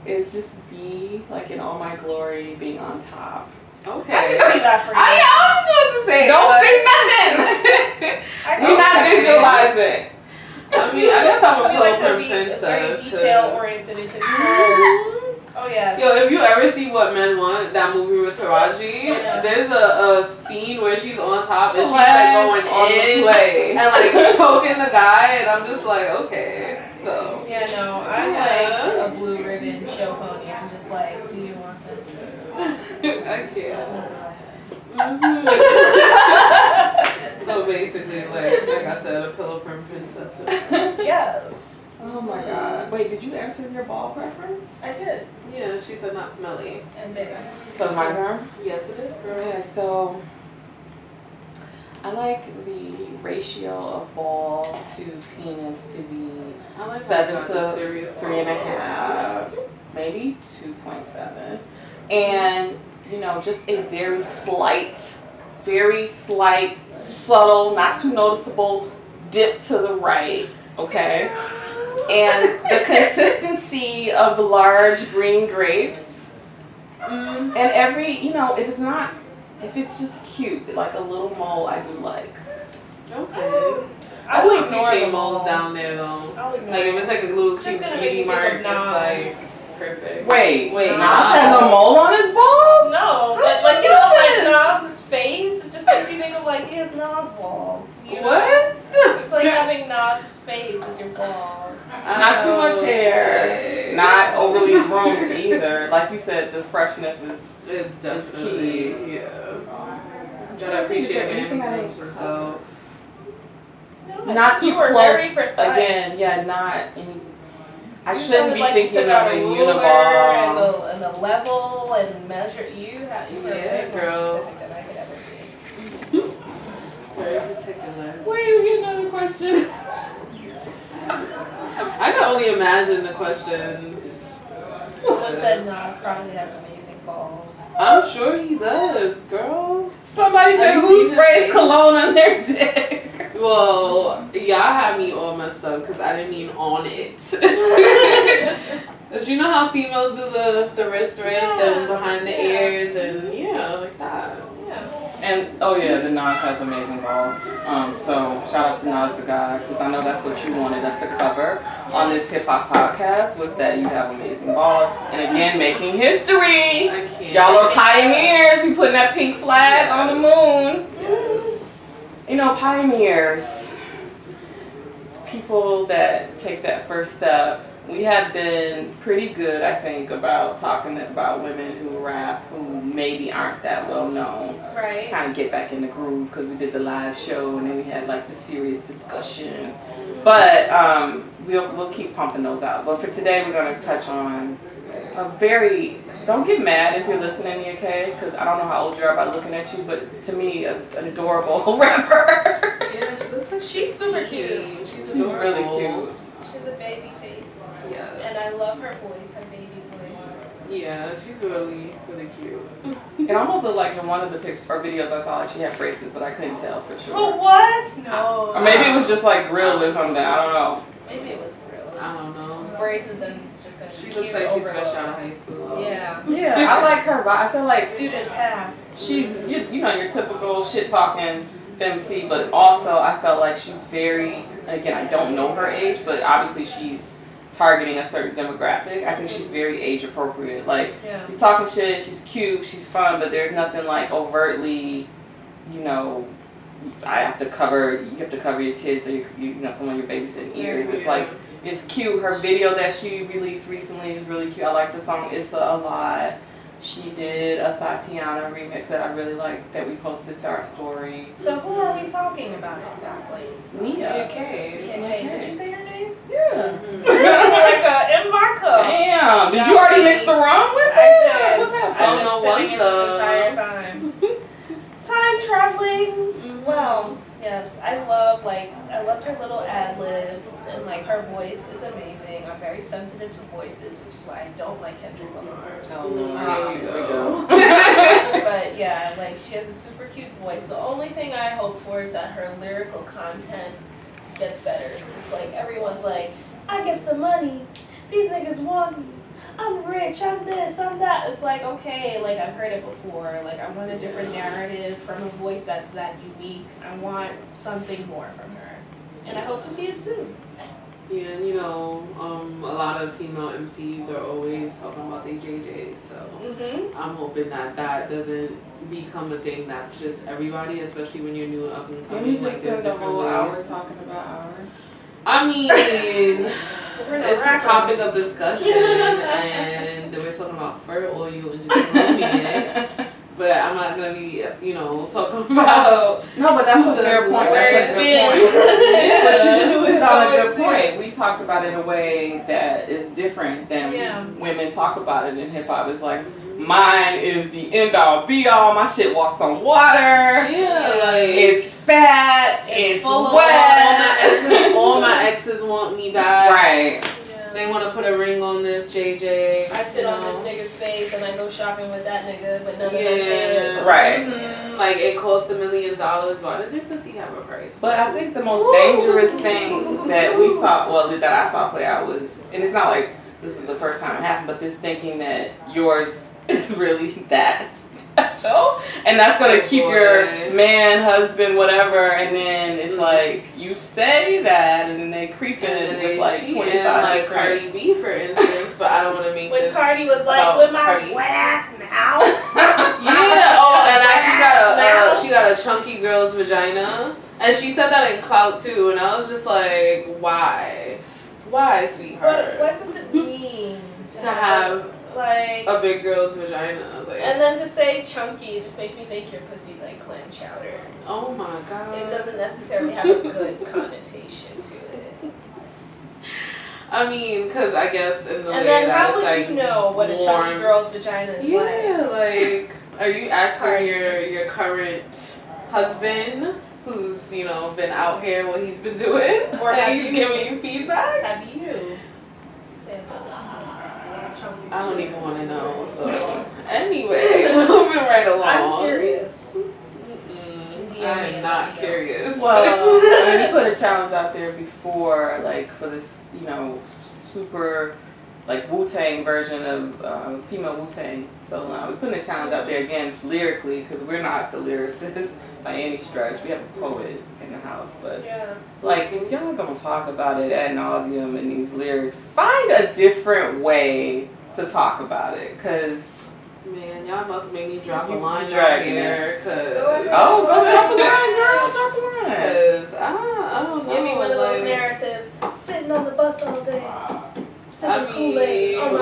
is just be like in all my glory, being on top. Okay. I can see that for you. I was about to say. Don't say nothing. You're not visualizing. I mean, I guess I'm a We like to pilgrim be princess. very detail oriented and Oh yes. Yo, if you ever see What Men Want, that movie with Taraji, there's a scene where she's on top and she's like going in and like choking the guy, and I'm just like, okay, so. Yeah, no, I'm like a blue ribbon show pony. I'm just like, do you want this? I can't. So basically, like I said, a pilgrim princess. Yes. Oh my god. Wait, did you answer your ball preference? I did. Yeah, she said not smelly. And big. So it's my turn? Yes, it is, girl. Okay, so I like the ratio of ball to penis to be I like 7 how to serious 3.5, maybe 2.7. And, you know, just a very slight, subtle, not too noticeable dip to the right, okay? And the consistency of large green grapes. And every, you know, if it's just cute, like a little mole, I do like. Okay. I I will do ignore appreciate the moles mole. down there though. I'll ignore Like if it's like a little Just cute gonna make beauty me think mark, of it's Nas. like perfect. Wait, Nas has a mole on his balls? No, but like, you know, like Nas's face, it just makes you think of like, he has Nas balls. You know? What? It's like having Nas's face as your balls. Not too much hair, Okay. not overly groomed either. Like you said, this freshness is It's definitely key. yeah. Gotta appreciate Anything I man didn't grooms cover. himself. No, not too you were close. very precise. Again, yeah, not any. I You shouldn't sounded be like you thinking took of out a ruler uniball. and the level and measure. You were Yeah, way more girl. specific than I could ever be. Very particular. Wait, we get another question. I can only imagine the questions. Someone said Nas probably has amazing balls. I'm sure he does, girl. Somebody said, Have you who seen his sprays face? cologne on their dick? Well, y'all had me all messed up because I didn't mean on it. But you know how females do the wrist and behind the ears and yeah, like that. Yeah. And oh yeah, the Nas has amazing balls. So shout out to Nas the guy, because I know that's what you wanted us to cover on this hip hop podcast, was that you have amazing balls. And again, making history. Y'all are pioneers. You putting that pink flag on the moon. Yes. You know, pioneers, people that take that first step. We have been pretty good, I think, about talking about women who rap, who maybe aren't that well known. Right. Kind of get back in the groove, because we did the live show and then we had like the serious discussion. But we'll keep pumping those out. But for today, we're going to touch on a very, don't get mad if you're listening, Nia Kay, because I don't know how old you are by looking at you, but to me, an adorable rapper. Yeah, she looks like She's super cute. She's really cute. She's a baby face. Yes. And I love her voice, her baby voice. Yeah, she's really, really cute. It almost looked like in one of the pictures or videos I saw, like she had braces, but I couldn't tell for sure. Oh, what? No. Or maybe it was just like grills or something. I don't know. Maybe it was grills. I don't know. It's braces and it's just gonna be She cute looks like she's overload. fresh out of high school. Yeah. Yeah, I like her. I feel like Student pass. she's you know, your typical shit talking femc, but also I felt like she's very, again, I don't know her age, but obviously she's targeting a certain demographic. I think she's very age appropriate. Like, Yeah. she's talking shit, she's cute, she's fun, but there's nothing like overtly, you know, you have to cover your kids or you know, someone you're babysitting ears. It's like, it's cute. Her video that she released recently is really cute. I like the song It's a Lot. She did a Tatiana remix that I really like that we posted to our story. So who are we talking about exactly? Nia. Okay. Nia Kay. Did you say her name? Yeah. Like a Marco. Damn. Did you already mix the rum with it? I did. What's that? I've been Oh, no sitting in wonder. this entire time. Time traveling. Well, yes, I loved her little ad libs, and like her voice is amazing. I'm very sensitive to voices, which is why I don't like Kendrick Lamar. Oh, no. Here we go. But yeah, like she has a super cute voice. The only thing I hope for is that her lyrical content gets better. It's like everyone's like, I get the money, these niggas want me, I'm rich, I'm this, I'm that. It's like, okay, like I've heard it before. Like I want a different narrative from a voice that's that unique. I want something more from her. And I hope to see it soon. Yeah, and you know, a lot of female MCs are always talking about their JJ, so I'm hoping that doesn't become a thing that's just everybody, especially when you're new up and Can coming. we just Like, there's spend a different whole ways. hour talking about ours? I mean, it's a topic of discussion, and we're talking about fur oil and just grooming it. But I'm not gonna be, you know, talking about. No, but that's a fair point. That's a good point. But you just hit on a good point. We talked about it in a way that is different than women talk about it in hip hop. It's like, mine is the end all be all. My shit walks on water. Yeah, like it's fat. It's full wet. All my exes want me back. Right. They want to put a ring on this JJ. I sit on this nigga's face and I go shopping with that nigga, but none of them can. Right. Like it costs $1 million. Why does your pussy have a price? But I think the most dangerous thing that we saw, well, that I saw play out was, and it's not like this is the first time it happened, but this thinking that yours is really that special, and that's gonna keep your man, husband, whatever, and then it's like you say that, and then they creep in with like 25 like Cardi B, for instance. But I don't want to make when this Cardi was like, with my wet ass mouth. Yeah. Oh, and she got a chunky girl's vagina, and she said that in Clout too, and I was just like, why, sweetheart? What does it mean to have like a big girl's vagina? Like, and then to say chunky just makes me think your pussy's like clam chowder. oh my god. It doesn't necessarily have a good connotation to it. I mean, because I guess in the way And then that how it's would like you know what a chunky warm. girl's vagina is like? Yeah, like, are you asking Cardi. your current husband, who's, you know, been out here, what he's been doing, Or have and he's you- giving you feedback? Have you said about chunky? I don't even want to know. So anyway, moving right along. I'm curious. I am not curious. Well, I mean, he put a challenge out there before, like for this, you know, super like Wu-Tang version of female Wu-Tang. So we're putting a challenge out there again lyrically, because we're not the lyricists by any stretch. We have a poet in the house, but like if y'all gonna talk about it ad nauseum in these lyrics, find a different way to talk about it, because man, y'all must make me drop a line out dragging here, cause go drop a line, girl, drop a line. Cause I don't know. Give me one of those like, narratives. Sitting on the bus all day. I mean,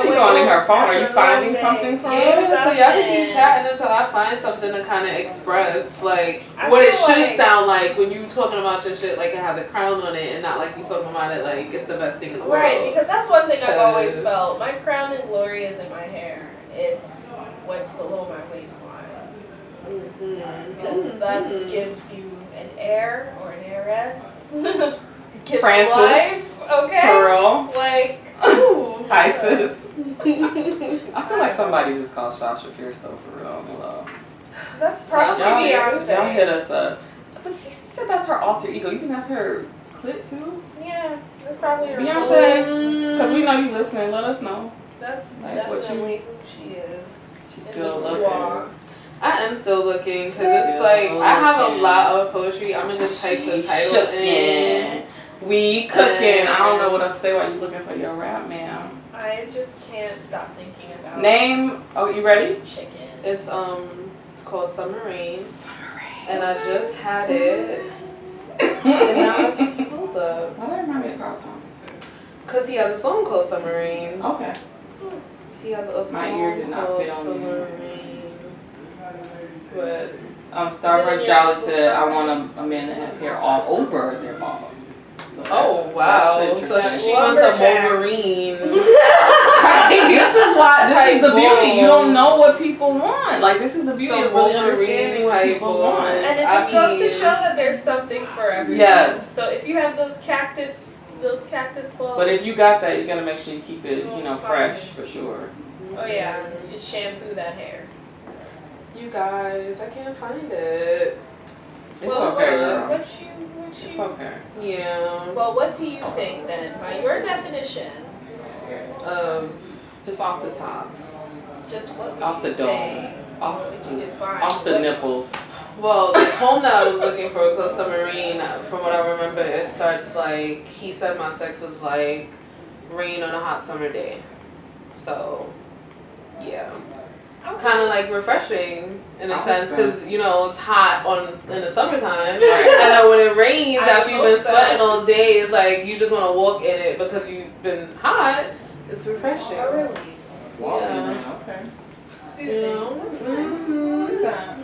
She going in her phone. Are you finding something from yeah, us? so y'all can keep chatting until I find something to kind of express, like, I what it feel should like- sound like when you talking about your shit, like it has a crown on it, and not like you talking about it like it's the best thing in the world. Right, because that's one thing I've always 'Cause- felt. My crown and glory isn't my hair. It's what's below my waistline. Because that gives you an heir or an heiress. It gives Francis, life, okay? Pearl, Like, Isis. I feel like somebody's is called Sasha Fierce though, for real, on the low. that's probably Y'all Beyonce. hit us up. But she said that's her alter ego. You think that's her clit too? Yeah, that's probably her. Beyonce? Because we know you listening. Let us know. That's Like, what definitely who she is. She's in still the looking. boudoir. I am still looking because it's Still like I have a looking. lot of poetry. I'm gonna just type the title in. We cooking. I don't know what to say while you looking for your rap, ma'am. I just can't stop thinking about Name. Oh, you ready? chicken. It's called Summer Rain, and I just had it, and now I can hold up Why that remind me of Carl Thomas? because he has a song called Summer Rain. Okay. He has a song My ear did not called fit on Summer you. Rain, but Starburst Jolly said, I want a man that has hair all over their balls. So oh wow, that's so interesting. she wants a Lumberjack. Wolverine. This is why, this is the Type beauty. You don't balls. know what people want. Like, this is the beauty So of really Wolverine understanding what type people balls. want. And it I just goes to mean- show that there's something for everyone. Yes. So if you have those cactus balls. But if you got that, you gotta make sure you keep it, fresh for sure. Oh yeah, you shampoo that hair. You guys, I can't find it. It's Well, okay, what- girl. What It's you? okay. Yeah. Well, what do you think then, by your definition? Just off the top. Just what would Off you the say? Off What would you define? off the What- nipples. Well, the poem that I was looking for, called Summer Rain, from what I remember, it starts like, he said my sex was like rain on a hot summer day. So, yeah. Okay. Kind of like refreshing in a I sense, understand. because, it's hot in the summertime. And then when it rains I after you've hope been so. sweating all day, it's like you just want to walk in it because you've been hot. It's refreshing. A relief. Yeah. Okay. Soothing. You know? That's nice.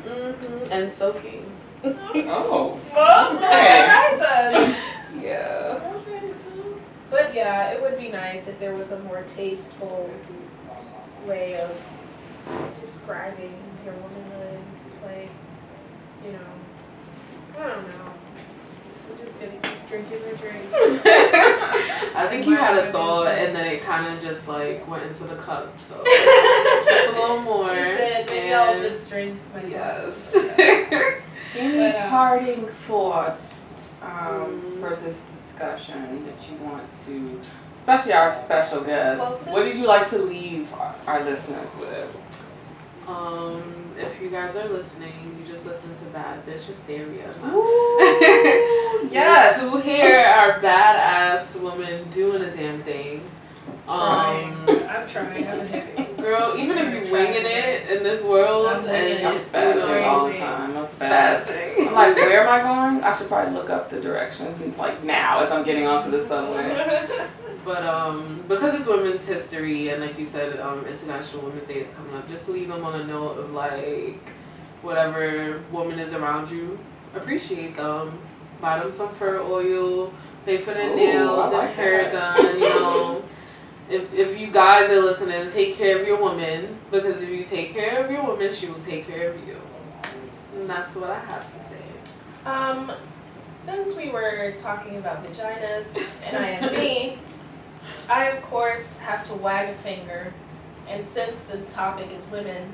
Mhm. And soaking. Oh. Well, Okay. alright then. Yeah. Okay, sis. But yeah, it would be nice if there was a more tasteful way of describing your womanhood. Like, I don't know. We're just gonna keep drinking the drink. I think you had a thought and then it kind of just like went into the cup. So sip a little more. That's it. Maybe and- I'll just drink my Yes. Any But, parting thoughts for this discussion that you want to, especially our special guest, Well, what do you like to leave our listeners with? If you guys are listening, you just listen to Bad Bitch Hysteria. Ooh, yes. To hear our badass woman doing a damn thing. I'm trying. I'm a hippie. Girl, even if you winging it in this world I'm winging and I'm it. spazzing all the Crazy. time. I'm spazzing. spazzing. I'm like, where am I going? I should probably look up the directions and like now as I'm getting onto the subway. But because it's Women's History and like you said, International Women's Day is coming up, just leave them on a note of like whatever woman is around you, appreciate them, buy them some fur oil, pay for their Ooh, nails I like and hair that. done. If you guys are listening, take care of your woman, because if you take care of your woman, she will take care of you. And that's what I have to say. Since we were talking about vaginas and I am me, I of course have to wag a finger. And since the topic is women,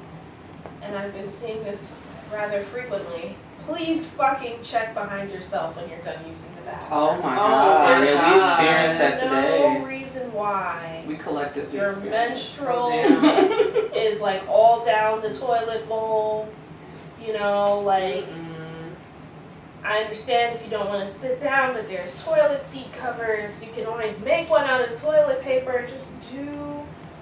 and I've been seeing this rather frequently please fucking check behind yourself when you're done using the bathroom. Oh my Oh god. my Yeah, we God. experienced that today. No reason why We collectively your experienced. menstrual Oh, is like all down the toilet bowl. You know, like I understand if you don't want to sit down, but there's toilet seat covers. You can always make one out of toilet paper. Just do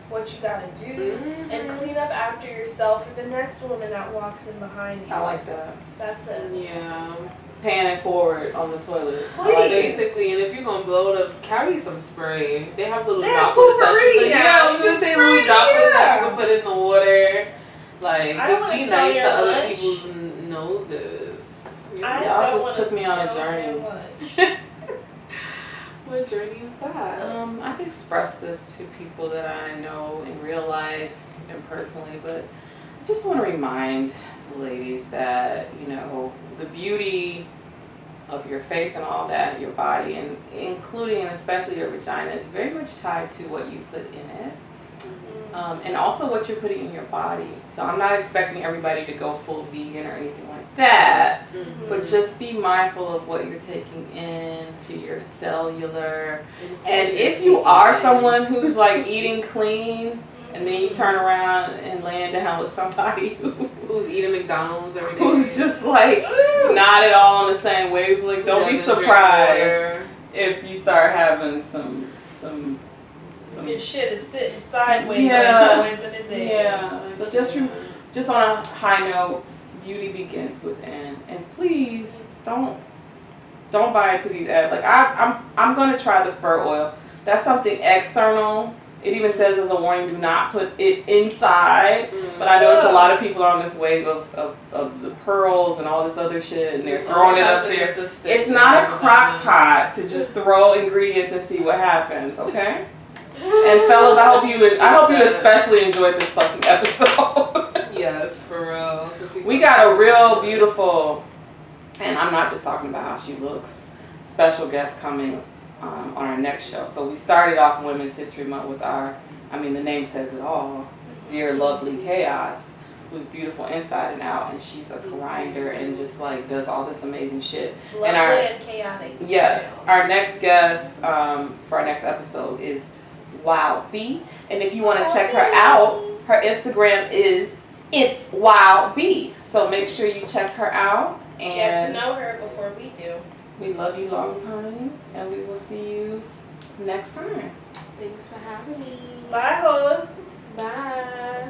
what you gotta do and clean up after yourself for the next woman that walks in behind you. I like that. That's it. Yeah. Panning forward on the toilet. Please. Basically, and if you're gonna blow it up, carry some spray. They have little They have droplets that you potpourri can. now. Yeah, I was You gonna can say spray, little droplets that yeah. you can put in the water. Like, I don't just wanna be smell nice your to other lunch. people's noses. I Y'all don't just wanna took me on a smell journey. your lunch. What journey is that? I've expressed this to people that I know in real life and personally, but I just want to remind the ladies that, you know, the beauty of your face and all that, your body, and including and especially your vagina, is very much tied to what you put in it. And also what you're putting in your body. So I'm not expecting everybody to go full vegan or anything like that, but just be mindful of what you're taking into your cellular. And if you are someone who's like eating clean, and then you turn around and laying down with somebody who's eating McDonald's every day, who's just like not at all on the same wavelength, don't be doesn't drink surprised water. if you start having some Your shit is sitting sideways Yeah. like boys in the days. Yeah. So just on a high note, beauty begins within, and please don't buy into these ads. Like I'm gonna try the fur oil. That's something external. It even says as a warning, do not put it inside. But I notice a lot of people are on this wave of the pearls and all this other shit, and they're throwing it up there. It's not a crock pot to just throw ingredients and see what happens, okay? And fellas, I hope you especially enjoyed this fucking episode. Yes, for real. We got a real beautiful, and I'm not just talking about how she looks, special guest coming on our next show. So we started off Women's History Month with the name says it all, DearLovelyChaos, who's beautiful inside and out, and she's a grinder and just like does all this amazing shit. Lovely and chaotic. Yes, our next guest for our next episode is Wow B, and if you want to check her out, her Instagram is It's Wow B. So make sure you check her out and Get to know her before we do. we love you long time, and we will see you next time. Thanks for having me. Bye, hoes. Bye.